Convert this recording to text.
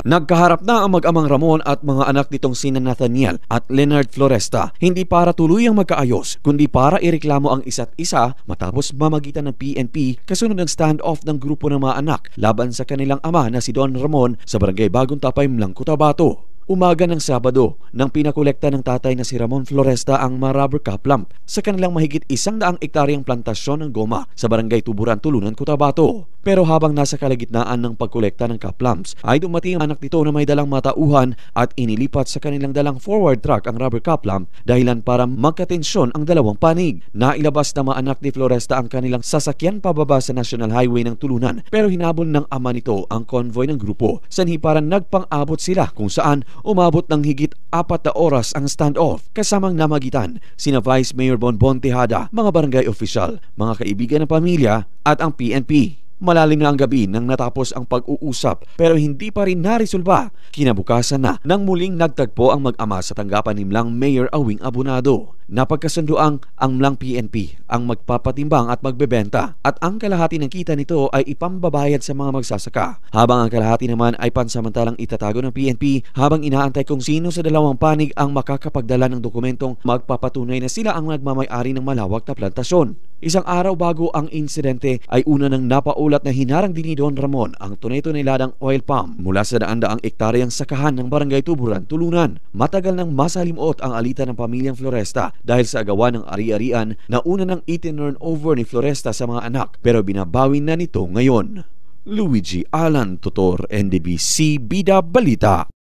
Nagkaharap na ang mag-amang Ramon at mga anak nitong sina Nathaniel at Leonard Floresta, hindi para tuluyang magkaayos, kundi para ireklamo ang isa't isa matapos mamagitan ng PNP kasunod ng stand-off ng grupo ng mga anak laban sa kanilang ama na si Don Ramon sa barangay Bagong Tapay, Mlang, Cotabato. Umaga ng Sabado, nang pinakolekta ng tatay na si Ramon Floresta ang mga rubber cap lamp sa kanilang mahigit 100 ektaryang plantasyon ng goma sa barangay Tuburan, Tulunan, Cotabato. Pero habang nasa kalagitnaan ng pagkolekta ng cap lamps, ay dumating ang anak nito na may dalang matauhan at inilipat sa kanilang dalang forward truck ang rubber cap lamp dahilan para magkatensyon ang dalawang panig. Nailabas na mga anak ni Floresta ang kanilang sasakyan pababa sa National Highway ng Tulunan, pero hinabol ng ama nito ang convoy ng grupo. Sanhi parang nagpang-abot sila kung saan umabot ng higit 4 na oras ang standoff kasamang namagitan sina Vice Mayor Bonbon Tejada, mga barangay official, mga kaibigan ng pamilya at ang PNP. Malalim na ang gabi nang natapos ang pag-uusap pero hindi pa rin naresolba. Kinabukasan na nang muling nagtagpo ang mag-ama sa tanggapan ni Mlang Mayor Awing Abunado. Napagkasunduang ang Mlang PNP ang magpapatimbang at magbebenta at ang kalahati ng kita nito ay ipambabayad sa mga magsasaka, habang ang kalahati naman ay pansamantalang itatago ng PNP habang inaantay kung sino sa dalawang panig ang makakapagdala ng dokumentong magpapatunay na sila ang nagmamay-ari ng malawak na plantasyon. Isang araw bago ang insidente ay una nang napaulat na hinarang din ni Don Ramon ang tunay-tunay ladang oil palm mula sa daan-daang ektaryang sakahan ng barangay Tuburan, Tulunan. Matagal nang masalimuot ang alitan ng pamilyang Floresta dahil sa agawan ng ari-arian na una nang itinurn over ni Floresta sa mga anak pero binabawi na nito ngayon. Luigi Alan Tutor, NDBC Bida Balita.